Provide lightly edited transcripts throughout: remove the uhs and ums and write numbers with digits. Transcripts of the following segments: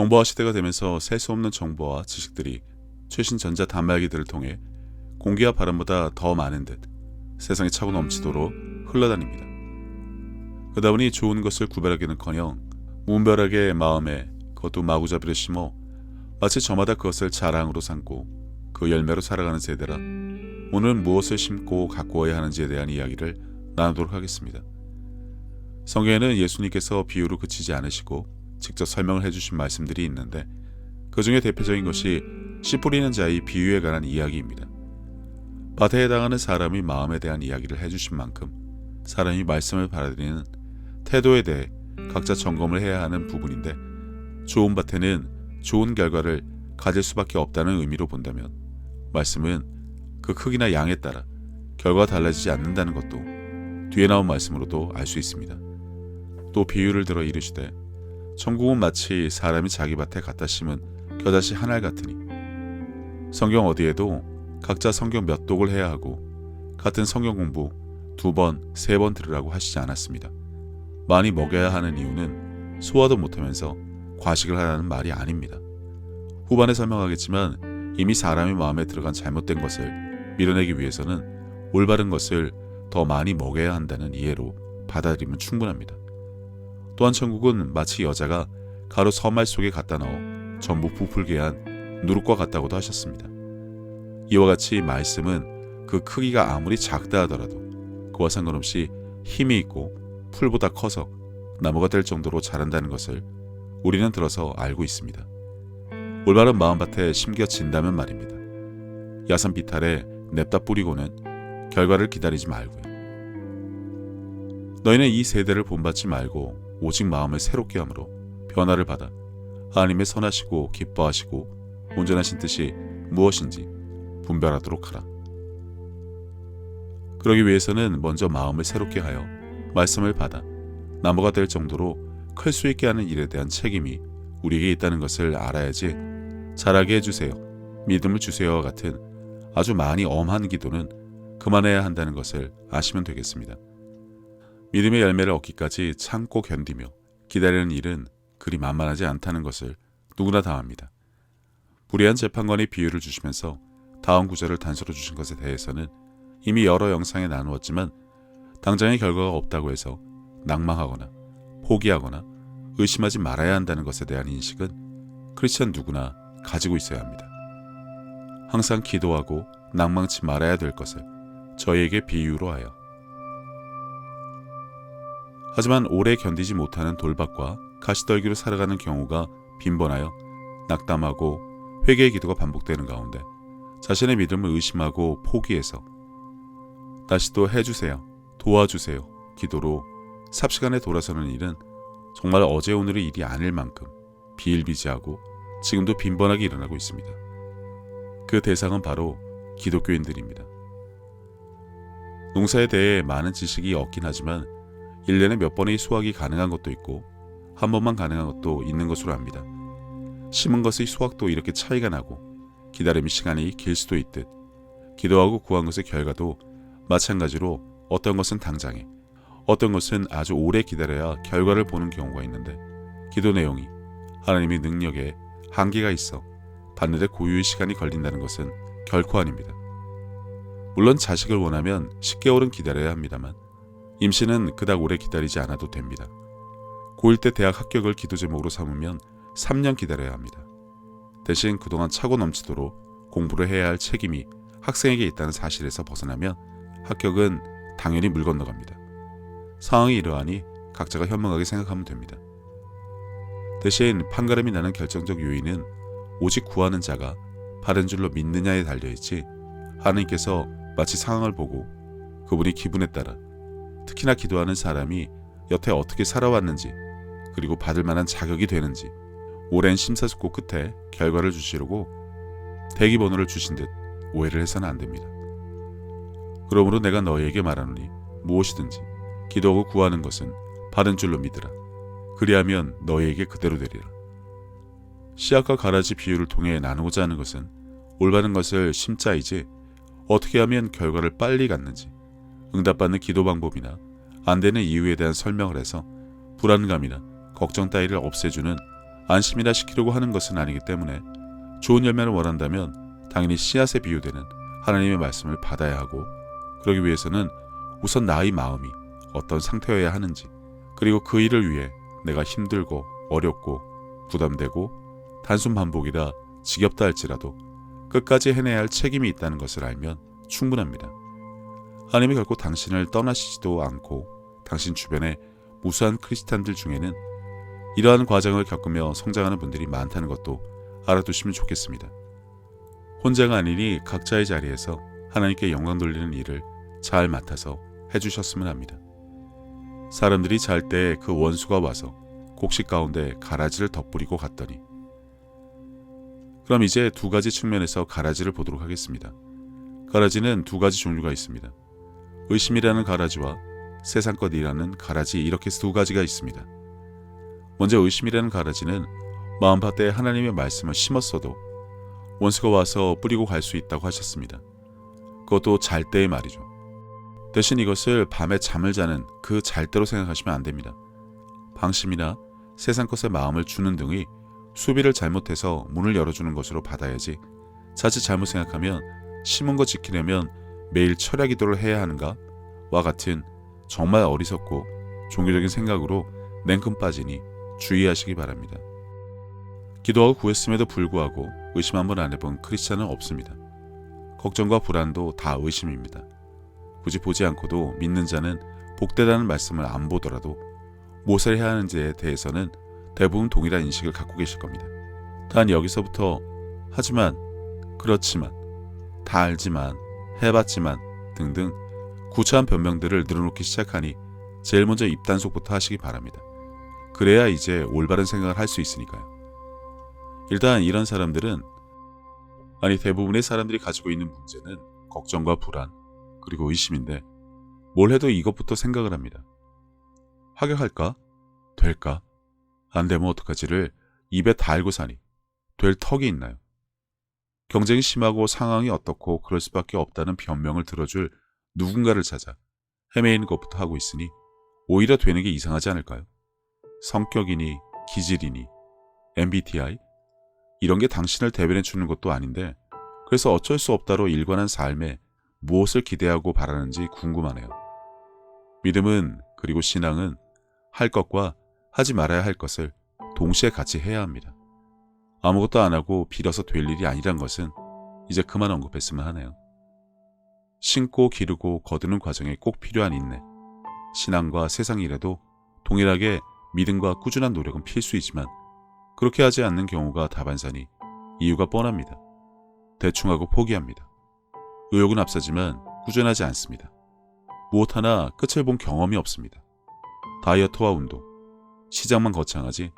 정보화 시대가 되면서 셀 수 없는 정보와 지식들이 최신 전자 단말기들을 통해 공기와 바람보다 더 많은 듯 세상에 차고 넘치도록 흘러다닙니다. 그러다 보니 좋은 것을 구별하기는커녕 무분별하게 마음에 그것도 마구잡이를 심어 마치 저마다 그것을 자랑으로 삼고 그 열매로 살아가는 세대라 오늘은 무엇을 심고 가꾸어야 하는지에 대한 이야기를 나누도록 하겠습니다. 성경에는 예수님께서 비유로 그치지 않으시고 직접 설명을 해주신 말씀들이 있는데 그 중에 대표적인 것이 씨 뿌리는 자의 비유에 관한 이야기입니다. 밭에 해당하는 사람의 마음에 대한 이야기를 해주신 만큼 사람이 말씀을 받아들이는 태도에 대해 각자 점검을 해야 하는 부분인데 좋은 밭에는 좋은 결과를 가질 수밖에 없다는 의미로 본다면 말씀은 그 크기나 양에 따라 결과가 달라지지 않는다는 것도 뒤에 나온 말씀으로도 알 수 있습니다. 또 비유를 들어 이르시되 천국은 마치 사람이 자기 밭에 갖다 심은 겨자씨 한 알 같으니 성경 어디에도 각자 성경 몇 독을 해야 하고 같은 성경 공부 2번, 3번 들으라고 하시지 않았습니다. 많이 먹여야 하는 이유는 소화도 못하면서 과식을 하라는 말이 아닙니다. 후반에 설명하겠지만 이미 사람의 마음에 들어간 잘못된 것을 밀어내기 위해서는 올바른 것을 더 많이 먹여야 한다는 이해로 받아들이면 충분합니다. 또한 천국은 마치 여자가 가루 서말 속에 갖다 넣어 전부 부풀게 한 누룩과 같다고도 하셨습니다. 이와 같이 말씀은 그 크기가 아무리 작다 하더라도 그와 상관없이 힘이 있고 풀보다 커서 나무가 될 정도로 자란다는 것을 우리는 들어서 알고 있습니다. 올바른 마음밭에 심겨진다면 말입니다. 야산 비탈에 냅다 뿌리고는 결과를 기다리지 말고요. 너희는 이 세대를 본받지 말고 오직 마음을 새롭게 함으로 변화를 받아 하나님의 선하시고 기뻐하시고 온전하신 뜻이 무엇인지 분별하도록 하라. 그러기 위해서는 먼저 마음을 새롭게 하여 말씀을 받아 나무가 될 정도로 클 수 있게 하는 일에 대한 책임이 우리에게 있다는 것을 알아야지 자라게 해주세요, 믿음을 주세요와 같은 아주 많이 엄한 기도는 그만해야 한다는 것을 아시면 되겠습니다. 믿음의 열매를 얻기까지 참고 견디며 기다리는 일은 그리 만만하지 않다는 것을 누구나 다 압니다. 불의한 재판관의 비유를 주시면서 다음 구절을 단서로 주신 것에 대해서는 이미 여러 영상에 나누었지만 당장의 결과가 없다고 해서 낭망하거나 포기하거나 의심하지 말아야 한다는 것에 대한 인식은 크리스천 누구나 가지고 있어야 합니다. 항상 기도하고 낭망치 말아야 될 것을 저희에게 비유로 하여 하지만 오래 견디지 못하는 돌박과 가시떨기로 살아가는 경우가 빈번하여 낙담하고 회개의 기도가 반복되는 가운데 자신의 믿음을 의심하고 포기해서 다시 또 해주세요, 도와주세요 기도로 삽시간에 돌아서는 일은 정말 어제 오늘의 일이 아닐 만큼 비일비재하고 지금도 빈번하게 일어나고 있습니다. 그 대상은 바로 기독교인들입니다. 농사에 대해 많은 지식이 없긴 하지만 1년에 몇 번의 수확이 가능한 것도 있고 한 번만 가능한 것도 있는 것으로 압니다. 심은 것의 수확도 이렇게 차이가 나고 기다림의 시간이 길 수도 있듯 기도하고 구한 것의 결과도 마찬가지로 어떤 것은 당장에 어떤 것은 아주 오래 기다려야 결과를 보는 경우가 있는데 기도 내용이 하나님의 능력에 한계가 있어 받는 데 고유의 시간이 걸린다는 것은 결코 아닙니다. 물론 자식을 원하면 10개월은 기다려야 합니다만 임신은 그닥 오래 기다리지 않아도 됩니다. 고1 때 대학 합격을 기도 제목으로 삼으면 3년 기다려야 합니다. 대신 그동안 차고 넘치도록 공부를 해야 할 책임이 학생에게 있다는 사실에서 벗어나면 합격은 당연히 물 건너갑니다. 상황이 이러하니 각자가 현명하게 생각하면 됩니다. 대신 판가름이 나는 결정적 요인은 오직 구하는 자가 바른 줄로 믿느냐에 달려있지 하나님께서 마치 상황을 보고 그분이 기분에 따라 특히나 기도하는 사람이 여태 어떻게 살아왔는지 그리고 받을 만한 자격이 되는지 오랜 심사숙고 끝에 결과를 주시려고 대기번호를 주신 듯 오해를 해서는 안 됩니다. 그러므로 내가 너희에게 말하노니 무엇이든지 기도하고 구하는 것은 받은 줄로 믿으라. 그리하면 너희에게 그대로 되리라. 씨앗과 가라지 비유를 통해 나누고자 하는 것은 올바른 것을 심자이지 어떻게 하면 결과를 빨리 갖는지 응답받는 기도 방법이나 안 되는 이유에 대한 설명을 해서 불안감이나 걱정 따위를 없애주는 안심이나 시키려고 하는 것은 아니기 때문에 좋은 열매를 원한다면 당연히 씨앗에 비유되는 하나님의 말씀을 받아야 하고, 그러기 위해서는 우선 나의 마음이 어떤 상태여야 하는지, 그리고 그 일을 위해 내가 힘들고 어렵고 부담되고 단순 반복이라 지겹다 할지라도 끝까지 해내야 할 책임이 있다는 것을 알면 충분합니다. 하나님이 결코 당신을 떠나시지도 않고 당신 주변의 무수한 크리스찬들 중에는 이러한 과정을 겪으며 성장하는 분들이 많다는 것도 알아두시면 좋겠습니다. 혼자가 아니니 각자의 자리에서 하나님께 영광 돌리는 일을 잘 맡아서 해주셨으면 합니다. 사람들이 잘 때 그 원수가 와서 곡식 가운데 가라지를 덧뿌리고 갔더니. 그럼 이제 두 가지 측면에서 가라지를 보도록 하겠습니다. 가라지는 두 가지 종류가 있습니다. 의심이라는 가라지와 세상 것이라는 가라지, 이렇게 두 가지가 있습니다. 먼저 의심이라는 가라지는 마음밭에 하나님의 말씀을 심었어도 원수가 와서 뿌리고 갈 수 있다고 하셨습니다. 그것도 잘 때의 말이죠. 대신 이것을 밤에 잠을 자는 그 잘 때로 생각하시면 안 됩니다. 방심이나 세상 것에 마음을 주는 등의 수비를 잘못해서 문을 열어주는 것으로 받아야지, 자칫 잘못 생각하면 심은 거 지키려면 매일 철야 기도를 해야 하는가? 와 같은 정말 어리석고 종교적인 생각으로 냉큼 빠지니 주의하시기 바랍니다. 기도하고 구했음에도 불구하고 의심 한번 안 해본 크리스찬은 없습니다. 걱정과 불안도 다 의심입니다. 굳이 보지 않고도 믿는 자는 복되다는 말씀을 안 보더라도 무엇을 해야 하는지에 대해서는 대부분 동일한 인식을 갖고 계실 겁니다. 단 여기서부터 하지만, 그렇지만, 다 알지만, 해봤지만 등등 구차한 변명들을 늘어놓기 시작하니 제일 먼저 입단속부터 하시기 바랍니다. 그래야 이제 올바른 생각을 할 수 있으니까요. 일단 이런 사람들은, 아니 대부분의 사람들이 가지고 있는 문제는 걱정과 불안, 그리고 의심인데 뭘 해도 이것부터 생각을 합니다. 합격할까? 될까? 안 되면 어떡하지를 입에 달고 사니 될 턱이 있나요? 경쟁이 심하고 상황이 어떻고 그럴 수밖에 없다는 변명을 들어줄 누군가를 찾아 헤매이는 것부터 하고 있으니 오히려 되는 게 이상하지 않을까요? 성격이니 기질이니 MBTI 이런 게 당신을 대변해 주는 것도 아닌데, 그래서 어쩔 수 없다로 일관한 삶에 무엇을 기대하고 바라는지 궁금하네요. 믿음은, 그리고 신앙은 할 것과 하지 말아야 할 것을 동시에 같이 해야 합니다. 아무것도 안 하고 빌어서 될 일이 아니란 것은 이제 그만 언급했으면 하네요. 심고 기르고 거두는 과정에 꼭 필요한 인내, 신앙과 세상 일에도 동일하게 믿음과 꾸준한 노력은 필수이지만 그렇게 하지 않는 경우가 다반사니 이유가 뻔합니다. 대충 하고 포기합니다. 의욕은 앞서지만 꾸준하지 않습니다. 무엇 하나 끝을 본 경험이 없습니다. 다이어트와 운동, 시작만 거창하지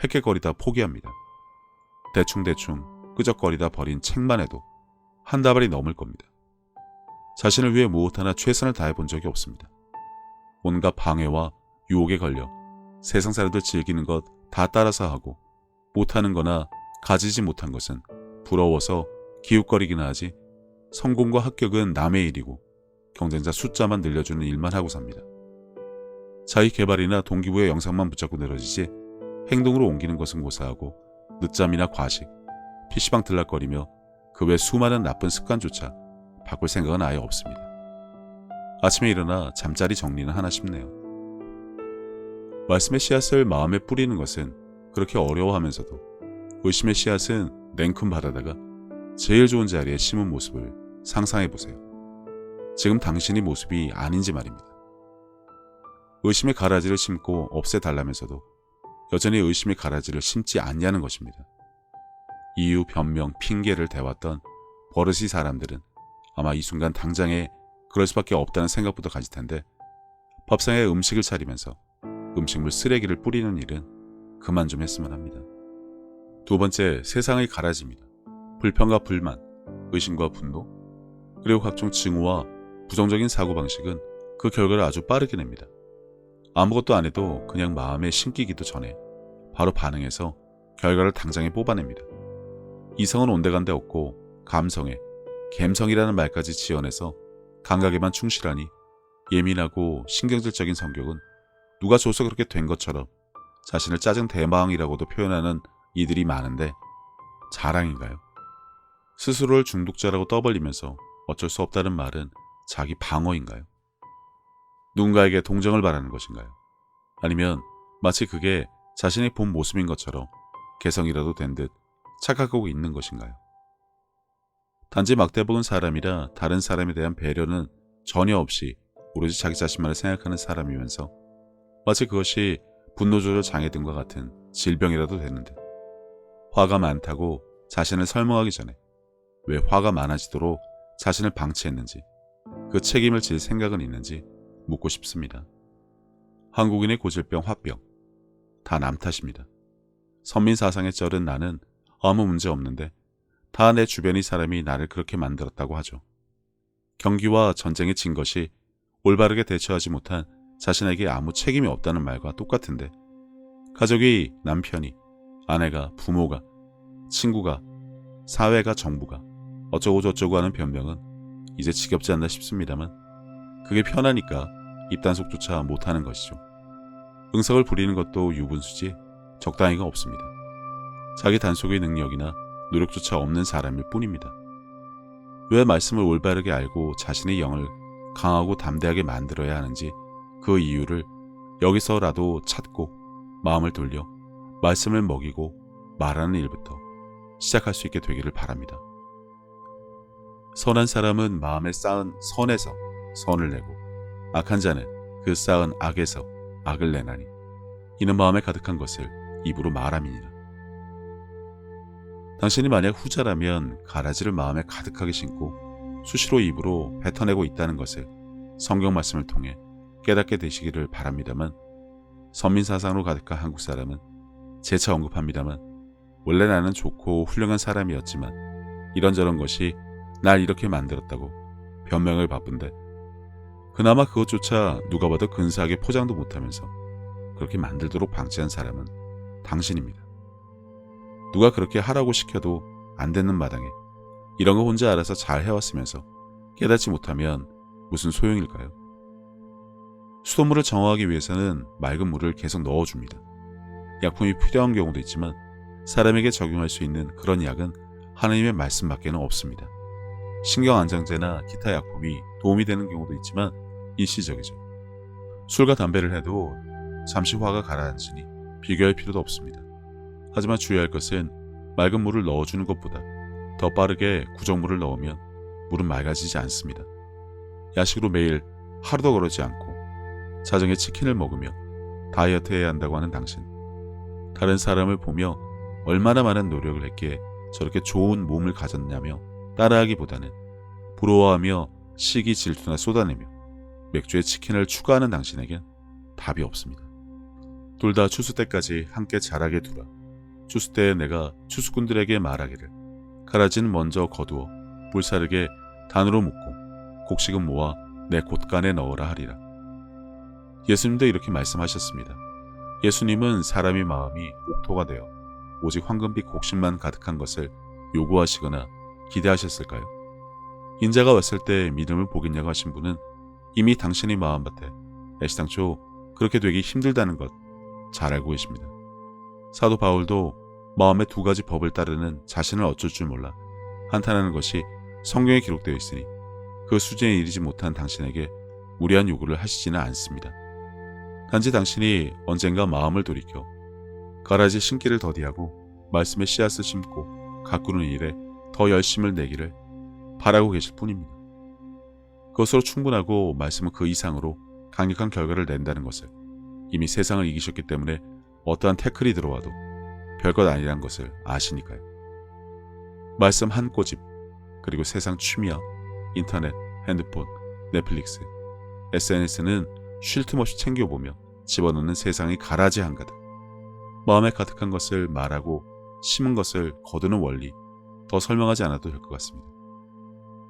헥헥거리다 포기합니다. 대충대충 끄적거리다 버린 책만 해도 한 다발이 넘을 겁니다. 자신을 위해 무엇 하나 최선을 다해본 적이 없습니다. 온갖 방해와 유혹에 걸려 세상 사람들 즐기는 것 다 따라서 하고 못하는 거나 가지지 못한 것은 부러워서 기웃거리기나 하지, 성공과 합격은 남의 일이고 경쟁자 숫자만 늘려주는 일만 하고 삽니다. 자기 개발이나 동기부여 영상만 붙잡고 늘어지지 행동으로 옮기는 것은 고사하고 늦잠이나 과식, PC방 들락거리며 그 외 수많은 나쁜 습관조차 바꿀 생각은 아예 없습니다. 아침에 일어나 잠자리 정리는 하나 싶네요. 말씀의 씨앗을 마음에 뿌리는 것은 그렇게 어려워하면서도 의심의 씨앗은 냉큼 바다다가 제일 좋은 자리에 심은 모습을 상상해보세요. 지금 당신의 모습이 아닌지 말입니다. 의심의 가라지를 심고 없애달라면서도 여전히 의심의 가라지를 심지 않냐는 것입니다. 이유, 변명, 핑계를 대왔던 버릇이 사람들은 아마 이 순간 당장에 그럴 수밖에 없다는 생각부터 가질 텐데, 밥상에 음식을 차리면서 음식물 쓰레기를 뿌리는 일은 그만 좀 했으면 합니다. 두 번째, 세상의 가라지입니다. 불평과 불만, 의심과 분노, 그리고 각종 증오와 부정적인 사고방식은 그 결과를 아주 빠르게 냅니다. 아무것도 안 해도 그냥 마음에 심기기도 전에 바로 반응해서 결과를 당장에 뽑아냅니다. 이성은 온데간데 없고 감성에 갬성이라는 말까지 지어내서 감각에만 충실하니 예민하고 신경질적인 성격은 누가 줘서 그렇게 된 것처럼 자신을 짜증 대마왕이라고도 표현하는 이들이 많은데 자랑인가요? 스스로를 중독자라고 떠벌리면서 어쩔 수 없다는 말은 자기 방어인가요? 누군가에게 동정을 바라는 것인가요? 아니면 마치 그게 자신의 본 모습인 것처럼 개성이라도 된 듯 착각하고 있는 것인가요? 단지 막대먹은 사람이라 다른 사람에 대한 배려는 전혀 없이 오로지 자기 자신만을 생각하는 사람이면서 마치 그것이 분노조절 장애 등과 같은 질병이라도 되는데 화가 많다고 자신을 설명하기 전에 왜 화가 많아지도록 자신을 방치했는지 그 책임을 질 생각은 있는지 묻고 싶습니다. 한국인의 고질병 화병 다 남 탓입니다. 선민사상에 쩔은 나는 아무 문제 없는데 다 내 주변의 사람이 나를 그렇게 만들었다고 하죠. 경기와 전쟁에 진 것이 올바르게 대처하지 못한 자신에게 아무 책임이 없다는 말과 똑같은데 가족이 남편이 아내가 부모가 친구가 사회가 정부가 어쩌고 저쩌고 하는 변명은 이제 지겹지 않나 싶습니다만 그게 편하니까 입단속조차 못하는 것이죠. 응석을 부리는 것도 유분수지 적당히가 없습니다. 자기 단속의 능력이나 노력조차 없는 사람일 뿐입니다. 왜 말씀을 올바르게 알고 자신의 영을 강하고 담대하게 만들어야 하는지 그 이유를 여기서라도 찾고 마음을 돌려 말씀을 먹이고 말하는 일부터 시작할 수 있게 되기를 바랍니다. 선한 사람은 마음에 쌓은 선에서 선을 내고 악한 자는 그 쌓은 악에서 악을 내나니 이는 마음에 가득한 것을 입으로 말함이니라. 당신이 만약 후자라면 가라지를 마음에 가득하게 심고 수시로 입으로 뱉어내고 있다는 것을 성경 말씀을 통해 깨닫게 되시기를 바랍니다만 선민사상으로 가득한 한국 사람은 재차 언급합니다만 원래 나는 좋고 훌륭한 사람이었지만 이런저런 것이 날 이렇게 만들었다고 변명을 바쁜데 그나마 그것조차 누가 봐도 근사하게 포장도 못하면서 그렇게 만들도록 방치한 사람은 당신입니다. 누가 그렇게 하라고 시켜도 안 되는 마당에 이런 거 혼자 알아서 잘 해왔으면서 깨닫지 못하면 무슨 소용일까요? 수돗물을 정화하기 위해서는 맑은 물을 계속 넣어줍니다. 약품이 필요한 경우도 있지만 사람에게 적용할 수 있는 그런 약은 하나님의 말씀밖에는 없습니다. 신경안정제나 기타 약품이 도움이 되는 경우도 있지만 일시적이죠. 술과 담배를 해도 잠시 화가 가라앉으니 비교할 필요도 없습니다. 하지만 주의할 것은 맑은 물을 넣어주는 것보다 더 빠르게 구정물을 넣으면 물은 맑아지지 않습니다. 야식으로 매일 하루도 거르지 않고 자정에 치킨을 먹으며 다이어트 해야 한다고 하는 당신, 다른 사람을 보며 얼마나 많은 노력을 했기에 저렇게 좋은 몸을 가졌냐며 따라하기보다는 부러워하며 시기 질투나 쏟아내며 맥주에 치킨을 추가하는 당신에겐 답이 없습니다. 둘 다 추수 때까지 함께 자라게 두라. 추수 때에 내가 추수꾼들에게 말하기를 가라지는 먼저 거두어 불사르게 단으로 묶고 곡식은 모아 내 곳간에 넣으라 하리라. 예수님도 이렇게 말씀하셨습니다. 예수님은 사람의 마음이 옥토가 되어 오직 황금빛 곡식만 가득한 것을 요구하시거나 기대하셨을까요? 인자가 왔을 때 믿음을 보겠냐고 하신 분은 이미 당신의 마음밭에 애시당초 그렇게 되기 힘들다는 것 잘 알고 계십니다. 사도 바울도 마음의 두 가지 법을 따르는 자신을 어쩔 줄 몰라 한탄하는 것이 성경에 기록되어 있으니 그 수준에 이르지 못한 당신에게 무리한 요구를 하시지는 않습니다. 단지 당신이 언젠가 마음을 돌이켜 가라지 심기를 더디하고 말씀의 씨앗을 심고 가꾸는 일에 더 열심을 내기를 바라고 계실 뿐입니다. 그것으로 충분하고 말씀은 그 이상으로 강력한 결과를 낸다는 것을 이미 세상을 이기셨기 때문에 어떠한 태클이 들어와도 별것 아니란 것을 아시니까요. 말씀 한 꼬집, 그리고 세상 취미와 인터넷, 핸드폰, 넷플릭스, SNS는 쉴 틈 없이 챙겨보며 집어넣는 세상의 가라지 한가득. 마음에 가득한 것을 말하고 심은 것을 거두는 원리 더 설명하지 않아도 될 것 같습니다.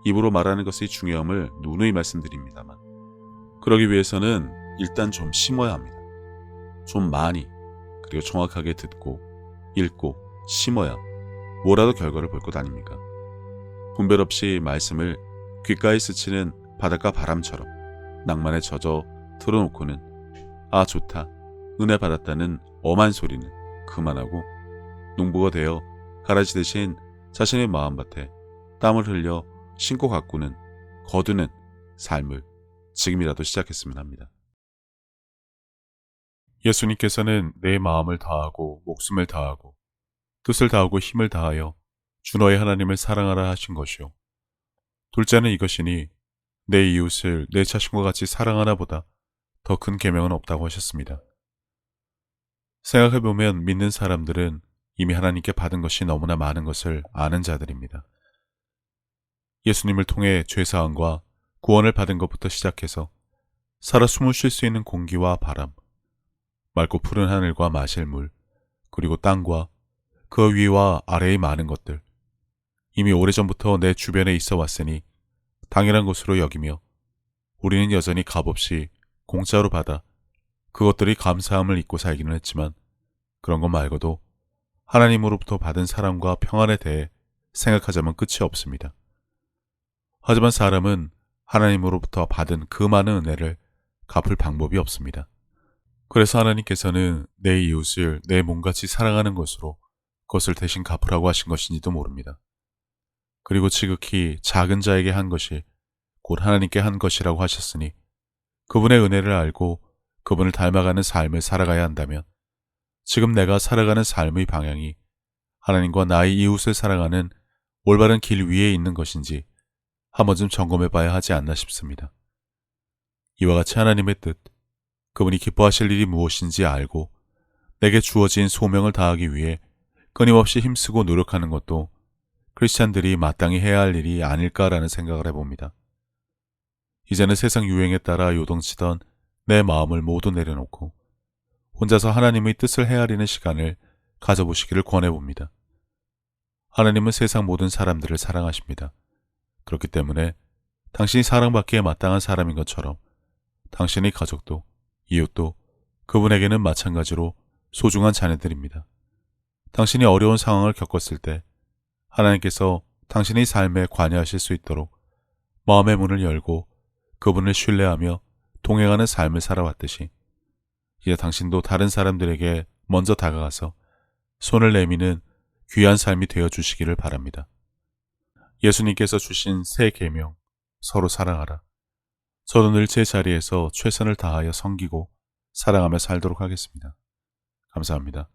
입으로 말하는 것의 중요함을 누누이 말씀드립니다만 그러기 위해서는 일단 좀 심어야 합니다. 좀 많이 그리고 정확하게 듣고 읽고 심어야 뭐라도 결과를 볼 것 아닙니까? 분별 없이 말씀을 귓가에 스치는 바닷가 바람처럼 낭만에 젖어 틀어놓고는 아 좋다, 은혜 받았다는 엄한 소리는 그만하고 농부가 되어 가라지 대신 자신의 마음밭에 땀을 흘려 심고 가꾸는, 거두는 삶을 지금이라도 시작했으면 합니다. 예수님께서는 내 마음을 다하고 목숨을 다하고 뜻을 다하고 힘을 다하여 주 너의 하나님을 사랑하라 하신 것이요. 둘째는 이것이니 내 이웃을 내 자신과 같이 사랑하나보다 더 큰 계명은 없다고 하셨습니다. 생각해보면 믿는 사람들은 이미 하나님께 받은 것이 너무나 많은 것을 아는 자들입니다. 예수님을 통해 죄사함과 구원을 받은 것부터 시작해서 살아 숨을 쉴 수 있는 공기와 바람, 맑고 푸른 하늘과 마실 물, 그리고 땅과 그 위와 아래의 많은 것들, 이미 오래전부터 내 주변에 있어 왔으니 당연한 것으로 여기며 우리는 여전히 값없이 공짜로 받아 그것들이 감사함을 잊고 살기는 했지만 그런 것 말고도 하나님으로부터 받은 사랑과 평안에 대해 생각하자면 끝이 없습니다. 하지만 사람은 하나님으로부터 받은 그 많은 은혜를 갚을 방법이 없습니다. 그래서 하나님께서는 내 이웃을 내 몸같이 사랑하는 것으로 그것을 대신 갚으라고 하신 것인지도 모릅니다. 그리고 지극히 작은 자에게 한 것이 곧 하나님께 한 것이라고 하셨으니 그분의 은혜를 알고 그분을 닮아가는 삶을 살아가야 한다면 지금 내가 살아가는 삶의 방향이 하나님과 나의 이웃을 사랑하는 올바른 길 위에 있는 것인지 한 번쯤 점검해 봐야 하지 않나 싶습니다. 이와 같이 하나님의 뜻, 그분이 기뻐하실 일이 무엇인지 알고 내게 주어진 소명을 다하기 위해 끊임없이 힘쓰고 노력하는 것도 크리스찬들이 마땅히 해야 할 일이 아닐까라는 생각을 해봅니다. 이제는 세상 유행에 따라 요동치던 내 마음을 모두 내려놓고 혼자서 하나님의 뜻을 헤아리는 시간을 가져보시기를 권해봅니다. 하나님은 세상 모든 사람들을 사랑하십니다. 그렇기 때문에 당신이 사랑받기에 마땅한 사람인 것처럼 당신의 가족도 이웃도 그분에게는 마찬가지로 소중한 자녀들입니다. 당신이 어려운 상황을 겪었을 때 하나님께서 당신의 삶에 관여하실 수 있도록 마음의 문을 열고 그분을 신뢰하며 동행하는 삶을 살아왔듯이 이제 당신도 다른 사람들에게 먼저 다가가서 손을 내미는 귀한 삶이 되어주시기를 바랍니다. 예수님께서 주신 새 계명, 서로 사랑하라. 저도 늘 제 자리에서 최선을 다하여 섬기고 사랑하며 살도록 하겠습니다. 감사합니다.